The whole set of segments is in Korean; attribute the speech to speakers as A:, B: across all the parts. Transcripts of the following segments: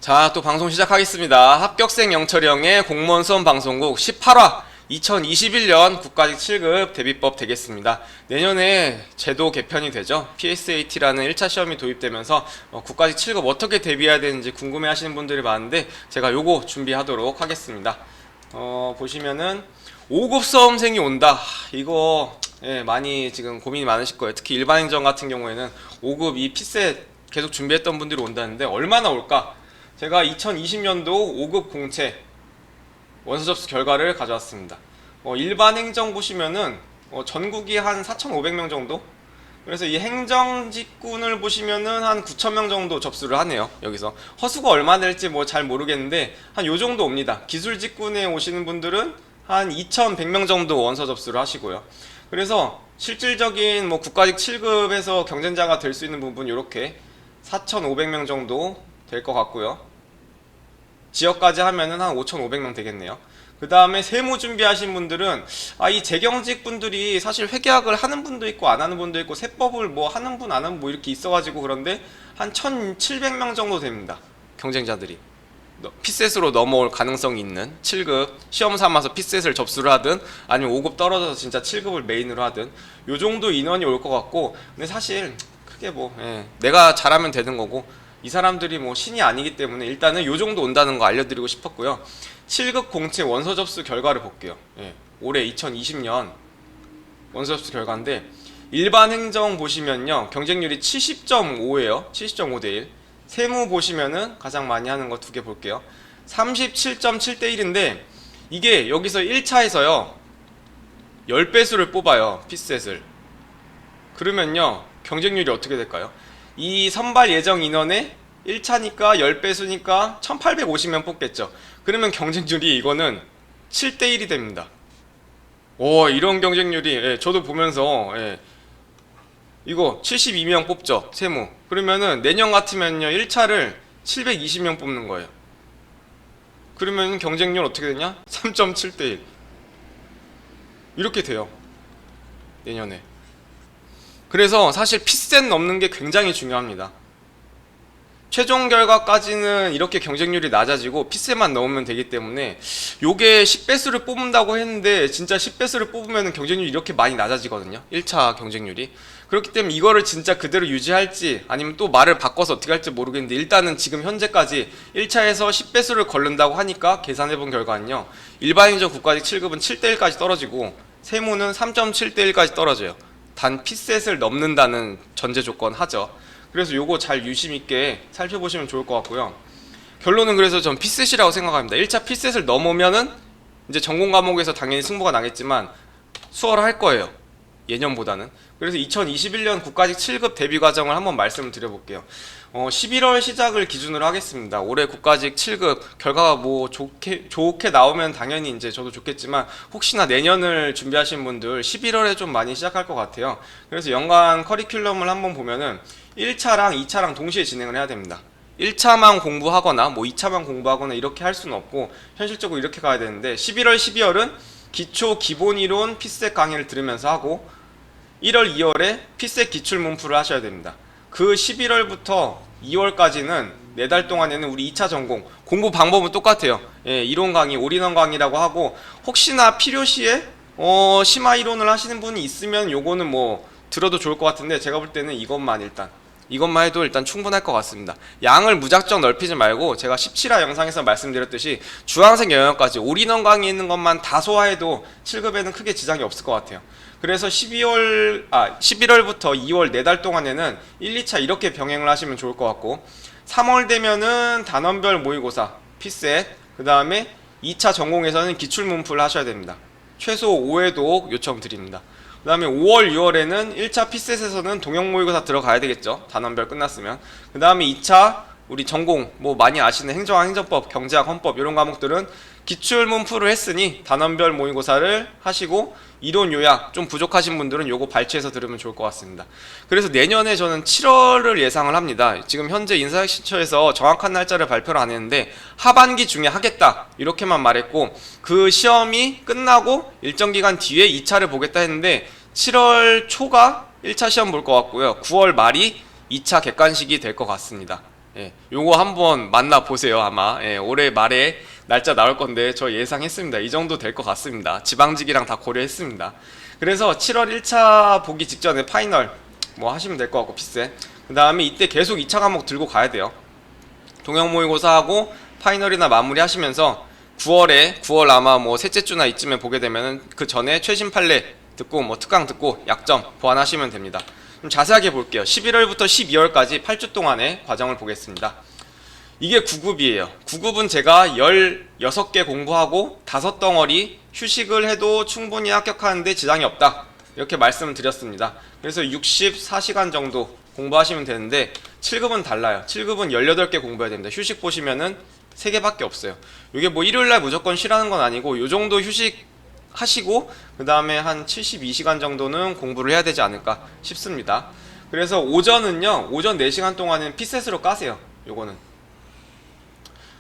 A: 자, 또 방송 시작하겠습니다. 합격생 영철형의 공무원 수험 방송국 18화 2021년 국가직 7급 대비법 되겠습니다. 내년에 제도 개편이 되죠. PSAT라는 1차 시험이 도입되면서 국가직 7급 어떻게 대비해야 되는지 궁금해 하시는 분들이 많은데 제가 요거 준비하도록 하겠습니다. 보시면은 5급 수험생이 온다. 이거 많이 지금 고민이 많으실 거예요. 특히 일반행정 같은 경우에는 5급 이 피셋 계속 준비했던 분들이 온다는데 얼마나 올까? 제가 2020년도 5급 공채 원서 접수 결과를 가져왔습니다. 일반 행정 보시면은 전국이 한 4,500명 정도? 그래서 이 행정직군을 보시면은 한 9,000명 정도 접수를 하네요. 여기서 허수가 얼마 될지 뭐 잘 모르겠는데 한 요 정도 옵니다. 기술직군에 오시는 분들은 한 2,100명 정도 원서 접수를 하시고요. 그래서 실질적인 뭐 국가직 7급에서 경쟁자가 될 수 있는 부분 이렇게 4,500명 정도 될 것 같고요. 지역까지 하면은 한 5,500명 되겠네요. 그 다음에 세무 준비하신 분들은 이 재경직 분들이 사실 회계학을 하는 분도 있고 안 하는 분도 있고 세법을 뭐 하는 분 안 하는 분 뭐 이렇게 있어가지고 그런데 한 1,700명 정도 됩니다. 경쟁자들이 피셋으로 넘어올 가능성이 있는 7급 시험 삼아서 피셋을 접수를 하든 아니면 5급 떨어져서 진짜 7급을 메인으로 하든 요 정도 인원이 올 것 같고, 근데 사실 크게 뭐 내가 잘하면 되는 거고 이 사람들이 뭐 신이 아니기 때문에 일단은 요 정도 온다는 거 알려드리고 싶었고요. 7급 공채 원서 접수 결과를 볼게요. 올해 2020년 원서 접수 결과인데 일반 행정 보시면요 경쟁률이 70.5예요 70.5대 1. 세무 보시면은 가장 많이 하는 거 두 개 볼게요. 37.7대 1인데 이게 여기서 1차에서요 10배수를 뽑아요. 피셋을. 그러면요 경쟁률이 어떻게 될까요? 이 선발 예정 인원의 1차니까 10배수니까 1850명 뽑겠죠. 그러면 경쟁률이 이거는 7대 1이 됩니다. 오, 이런 경쟁률이 저도 보면서 이거 72명 뽑죠. 세무. 그러면은 내년 같으면요 1차를 720명 뽑는 거예요. 그러면 경쟁률 어떻게 되냐? 3.7대 1 이렇게 돼요. 내년에. 그래서 사실 피셋 넘는 게 굉장히 중요합니다. 최종 결과까지는 이렇게 경쟁률이 낮아지고 피셋만 넣으면 되기 때문에 요게 10배수를 뽑는다고 했는데 진짜 10배수를 뽑으면 경쟁률이 이렇게 많이 낮아지거든요. 1차 경쟁률이. 그렇기 때문에 이거를 진짜 그대로 유지할지 아니면 또 말을 바꿔서 어떻게 할지 모르겠는데 일단은 지금 현재까지 1차에서 10배수를 걸른다고 하니까 계산해본 결과는요 일반행정 국가직 7급은 7대 1까지 떨어지고 세무는 3.7대 1까지 떨어져요. 단 피셋을 넘는다는 전제 조건 하죠. 그래서 요거 잘 유심있게 살펴보시면 좋을 것 같고요. 결론은 그래서 전 피셋이라고 생각합니다. 1차 피셋을 넘으면은 이제 전공 과목에서 당연히 승부가 나겠지만 수월할 거예요. 예년보다는. 그래서 2021년 국가직 7급 대비 과정을 한번 말씀을 드려볼게요. 11월 시작을 기준으로 하겠습니다. 올해 국가직 7급 결과가 뭐 좋게 나오면 당연히 이제 저도 좋겠지만 혹시나 내년을 준비하시는 분들 11월에 좀 많이 시작할 것 같아요. 그래서 연간 커리큘럼을 한번 보면은 1차랑 2차랑 동시에 진행을 해야 됩니다. 1차만 공부하거나 뭐 2차만 공부하거나 이렇게 할 수는 없고 현실적으로 이렇게 가야 되는데 11월, 12월은 기초 기본이론 피셋 강의를 들으면서 하고 1월, 2월에 피셋 기출문풀을 하셔야 됩니다. 그 11월부터 2월까지는 4달 동안에는 우리 2차 전공 공부 방법은 똑같아요. 이론 강의, 올인원 강의라고 하고 혹시나 필요시에 심화 이론을 하시는 분이 있으면 요거는 뭐 들어도 좋을 것 같은데 제가 볼 때는 이것만 해도 일단 충분할 것 같습니다. 양을 무작정 넓히지 말고 제가 17화 영상에서 말씀드렸듯이 중앙생 영역까지 올인원 강의 있는 것만 다 소화해도 7급에는 크게 지장이 없을 것 같아요. 그래서 11월부터 2월 4달 동안에는 1, 2차 이렇게 병행을 하시면 좋을 것 같고 3월 되면은 단원별 모의고사, 피셋, 그 다음에 2차 전공에서는 기출문풀 하셔야 됩니다. 최소 5회독 요청드립니다. 그 다음에 5월, 6월에는 1차 피셋에서는 동영 모의고사 들어가야 되겠죠. 단원별 끝났으면. 그 다음에 2차 우리 전공 뭐 많이 아시는 행정학, 행정법, 경제학, 헌법 이런 과목들은 기출문풀을 했으니 단원별 모의고사를 하시고 이론 요약 좀 부족하신 분들은 요거 발췌해서 들으면 좋을 것 같습니다. 그래서 내년에 저는 7월을 예상을 합니다. 지금 현재 인사혁신처에서 정확한 날짜를 발표를 안 했는데 하반기 중에 하겠다 이렇게만 말했고 그 시험이 끝나고 일정 기간 뒤에 2차를 보겠다 했는데 7월 초가 1차 시험 볼 것 같고요. 9월 말이 2차 객관식이 될 것 같습니다. 예, 요거 한번 만나보세요. 아마 올해 말에 날짜 나올 건데 저 예상했습니다. 이 정도 될 것 같습니다. 지방직이랑 다 고려했습니다. 그래서 7월 1차 보기 직전에 파이널 뭐 하시면 될 것 같고, 피셋. 그 다음에 이때 계속 2차 과목 들고 가야 돼요. 동형 모의고사하고 파이널이나 마무리 하시면서 9월 아마 뭐 셋째 주나 이쯤에 보게 되면은 그 전에 최신 판례 듣고 뭐 특강 듣고 약점 보완하시면 됩니다. 좀 자세하게 볼게요. 11월부터 12월까지 8주 동안의 과정을 보겠습니다. 이게 9급이에요. 9급은 제가 16개 공부하고 5덩어리 휴식을 해도 충분히 합격하는데 지장이 없다, 이렇게 말씀을 드렸습니다. 그래서 64시간 정도 공부하시면 되는데 7급은 달라요. 7급은 18개 공부해야 됩니다. 휴식 보시면은 3개밖에 없어요. 이게 뭐 일요일날 무조건 쉬라는 건 아니고 요 정도 휴식 하시고 그 다음에 한 72시간 정도는 공부를 해야 되지 않을까 싶습니다. 그래서 오전은요, 오전 4시간 동안은 피셋으로 까세요. 요거는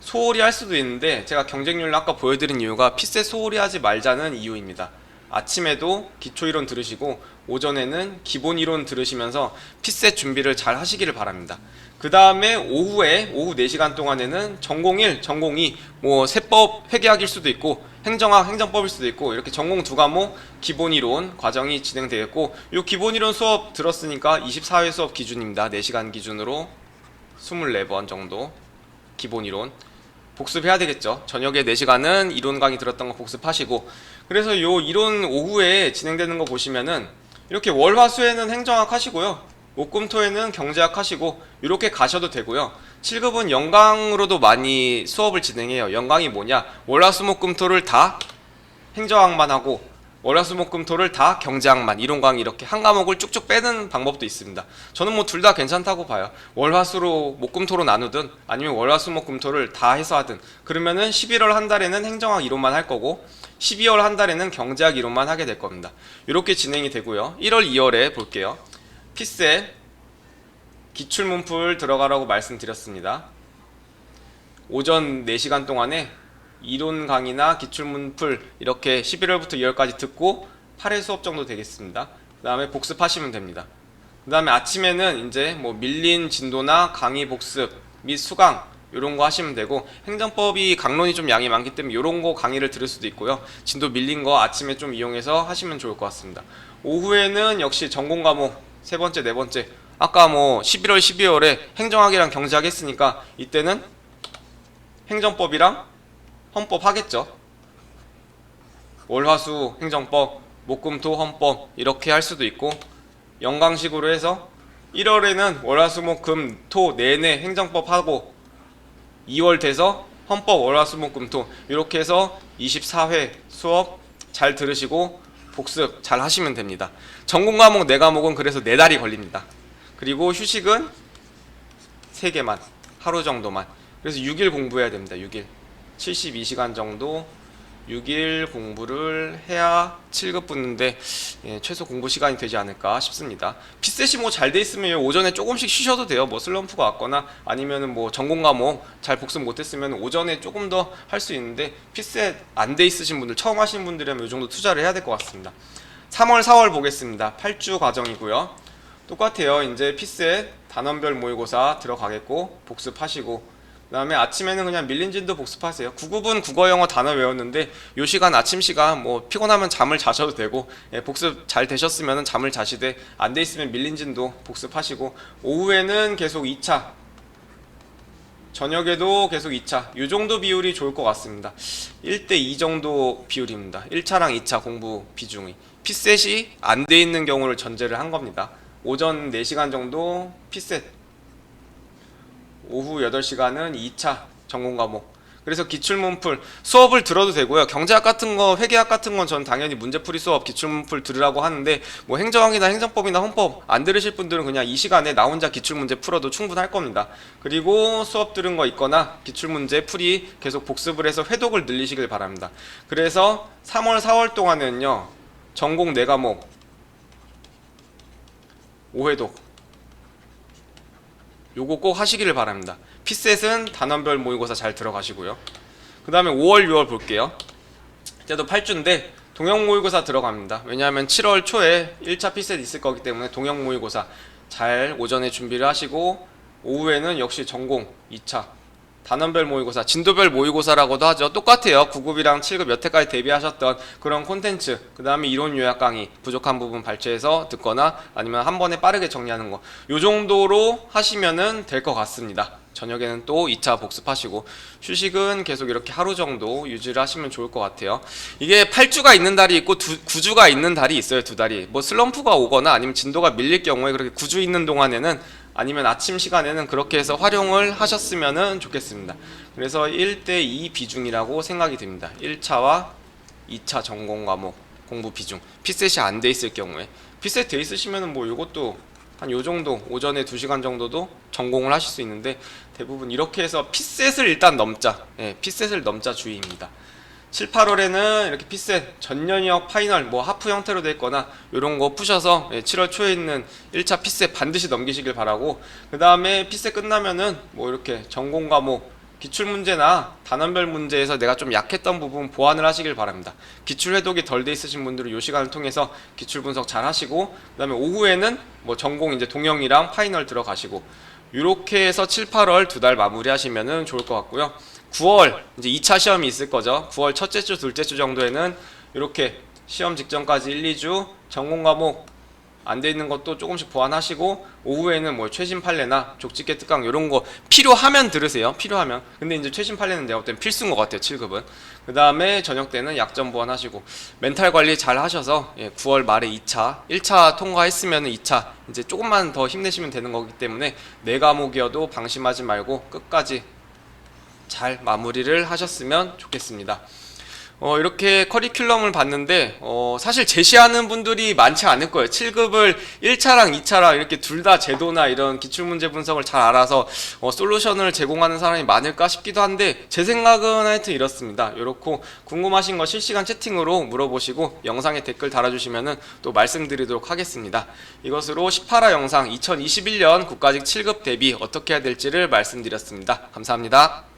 A: 소홀히 할 수도 있는데 제가 경쟁률을 아까 보여드린 이유가 피셋 소홀히 하지 말자는 이유입니다. 아침에도 기초이론 들으시고 오전에는 기본이론 들으시면서 피셋 준비를 잘 하시기를 바랍니다. 그 다음에 오후에 오후 4시간 동안에는 전공 1, 전공 2, 뭐 세법 회계학일 수도 있고 행정학, 행정법일 수도 있고 이렇게 전공 2과목 기본이론 과정이 진행되겠고, 이 기본이론 수업 들었으니까 24회 수업 기준입니다. 4시간 기준으로 24번 정도 기본이론 복습해야 되겠죠. 저녁에 4시간은 이론 강의 들었던 거 복습하시고, 그래서 요 이론 오후에 진행되는 거 보시면은 이렇게 월화수에는 행정학 하시고요, 목금토에는 경제학 하시고 이렇게 가셔도 되고요. 7급은 연강으로도 많이 수업을 진행해요. 연강이 뭐냐, 월화수목금토를 다 행정학만 하고 월화수목금토를 다 경제학만, 이론 강의 이렇게 한 과목을 쭉쭉 빼는 방법도 있습니다. 저는 뭐 둘 다 괜찮다고 봐요. 월화수로 목금토로 나누든 아니면 월화수목금토를 다 해서 하든, 그러면은 11월 한 달에는 행정학 이론만 할 거고 12월 한 달에는 경제학 이론만 하게 될 겁니다. 이렇게 진행이 되고요. 1월 2월에 볼게요. 피셋 기출문풀 들어가라고 말씀드렸습니다. 오전 4시간 동안에 이론 강의나 기출문풀 이렇게 11월부터 2월까지 듣고 8회 수업 정도 되겠습니다. 그 다음에 복습하시면 됩니다. 그 다음에 아침에는 이제 뭐 밀린 진도나 강의 복습 및 수강 이런 거 하시면 되고, 행정법이 강론이 좀 양이 많기 때문에 이런 거 강의를 들을 수도 있고요. 진도 밀린 거 아침에 좀 이용해서 하시면 좋을 것 같습니다. 오후에는 역시 전공 과목 세 번째, 네 번째, 아까 뭐 11월, 12월에 행정학이랑 경제학 했으니까 이때는 행정법이랑 헌법 하겠죠. 월화수 행정법, 목금토 헌법 이렇게 할 수도 있고, 연강식으로 해서 1월에는 월화수목금토 내내 행정법 하고 2월 돼서 헌법 월화수목금토 이렇게 해서 24회 수업 잘 들으시고 복습 잘 하시면 됩니다. 전공 과목 4과목은 그래서 4달이 걸립니다. 그리고 휴식은 3개만, 하루 정도만. 그래서 6일 공부해야 됩니다. 6일 72시간 정도 6일 공부를 해야 7급 붙는데 최소 공부 시간이 되지 않을까 싶습니다. 피셋이 뭐 잘 돼 있으면 오전에 조금씩 쉬셔도 돼요. 뭐 슬럼프가 왔거나 아니면은 뭐 전공 과목 잘 복습 못했으면 오전에 조금 더 할 수 있는데, 피셋 안 돼 있으신 분들, 처음 하시는 분들이라면 이 정도 투자를 해야 될 것 같습니다. 3월, 4월 보겠습니다. 8주 과정이고요. 똑같아요. 이제 피셋 단원별 모의고사 들어가겠고 복습하시고, 그 다음에 아침에는 그냥 밀린 진도 복습하세요. 9급은 국어 영어 단어 외웠는데 요 시간 아침 시간 뭐 피곤하면 잠을 자셔도 되고, 복습 잘 되셨으면 잠을 자시되 안 돼 있으면 밀린 진도 복습하시고, 오후에는 계속 2차, 저녁에도 계속 2차, 요 정도 비율이 좋을 것 같습니다. 1대2 정도 비율입니다. 1차랑 2차 공부 비중이. 피셋이 안 돼 있는 경우를 전제를 한 겁니다. 오전 4시간 정도 피셋, 오후 8시간은 2차 전공 과목. 그래서 기출문풀 수업을 들어도 되고요. 경제학 같은 거, 회계학 같은 건 전 당연히 문제풀이 수업, 기출문풀 들으라고 하는데, 뭐 행정학이나 행정법이나 헌법 안 들으실 분들은 그냥 이 시간에 나 혼자 기출문제 풀어도 충분할 겁니다. 그리고 수업 들은 거 있거나 기출문제 풀이 계속 복습을 해서 회독을 늘리시길 바랍니다. 그래서 3월, 4월 동안은요, 전공 4과목 5회독 요거 꼭 하시기를 바랍니다. 피셋은 단원별 모의고사 잘 들어가시고요. 그 다음에 5월, 6월 볼게요. 이때도 8주인데 동형 모의고사 들어갑니다. 왜냐하면 7월 초에 1차 피셋 있을 거기 때문에 동형 모의고사 잘 오전에 준비를 하시고 오후에는 역시 전공 2차 단원별 모의고사, 진도별 모의고사라고도 하죠. 똑같아요. 9급이랑 7급 여태까지 대비하셨던 그런 콘텐츠, 그 다음에 이론 요약 강의 부족한 부분 발췌해서 듣거나 아니면 한 번에 빠르게 정리하는 거, 요 정도로 하시면은 될 것 같습니다. 저녁에는 또 2차 복습하시고 휴식은 계속 이렇게 하루 정도 유지를 하시면 좋을 것 같아요. 이게 8주가 있는 달이 있고 9주가 있는 달이 있어요. 두 달이 뭐 슬럼프가 오거나 아니면 진도가 밀릴 경우에 그렇게 9주 있는 동안에는, 아니면 아침 시간에는 그렇게 해서 활용을 하셨으면 좋겠습니다. 그래서 1대2 비중이라고 생각이 듭니다. 1차와 2차 전공 과목 공부 비중, 피셋이 안 돼 있을 경우에. 피셋 돼 있으시면은 뭐 이것도 한 요 정도, 오전에 2시간 정도도 전공을 하실 수 있는데, 대부분 이렇게 해서 피셋을 일단 넘자, 피셋을 넘자 주의입니다. 7, 8월에는 이렇게 피셋 전년이역 파이널 뭐 하프 형태로 돼 있거나 이런 거 푸셔서 7월 초에 있는 1차 피셋 반드시 넘기시길 바라고, 그 다음에 피셋 끝나면은 뭐 이렇게 전공 과목 기출 문제나 단원별 문제에서 내가 좀 약했던 부분 보완을 하시길 바랍니다. 기출 해독이 덜 돼 있으신 분들은 이 시간을 통해서 기출 분석 잘 하시고, 그 다음에 오후에는 뭐 전공 이제 동영이랑 파이널 들어가시고, 이렇게 해서 7, 8월 두 달 마무리 하시면은 좋을 것 같고요. 9월 이제 2차 시험이 있을 거죠. 9월 첫째 주, 둘째 주 정도에는 이렇게 시험 직전까지 1, 2주 전공 과목 안 돼 있는 것도 조금씩 보완하시고, 오후에는 뭐 최신 판례나 족집게 특강 이런 거 필요하면 들으세요. 필요하면. 근데 이제 최신 판례는 내가 볼 땐 필수인 것 같아요. 7급은. 그 다음에 저녁 때는 약점 보완하시고 멘탈 관리 잘 하셔서 9월 말에 2차, 1차 통과했으면 2차 이제 조금만 더 힘내시면 되는 거기 때문에 네 과목이어도 방심하지 말고 끝까지 잘 마무리를 하셨으면 좋겠습니다. 이렇게 커리큘럼을 봤는데 사실 제시하는 분들이 많지 않을 거예요. 7급을 1차랑 2차랑 이렇게 둘 다 제도나 이런 기출문제 분석을 잘 알아서 솔루션을 제공하는 사람이 많을까 싶기도 한데, 제 생각은 하여튼 이렇습니다. 이렇고 궁금하신 거 실시간 채팅으로 물어보시고 영상에 댓글 달아주시면 또 말씀드리도록 하겠습니다. 이것으로 18화 영상 2021년 국가직 7급 대비 어떻게 해야 될지를 말씀드렸습니다. 감사합니다.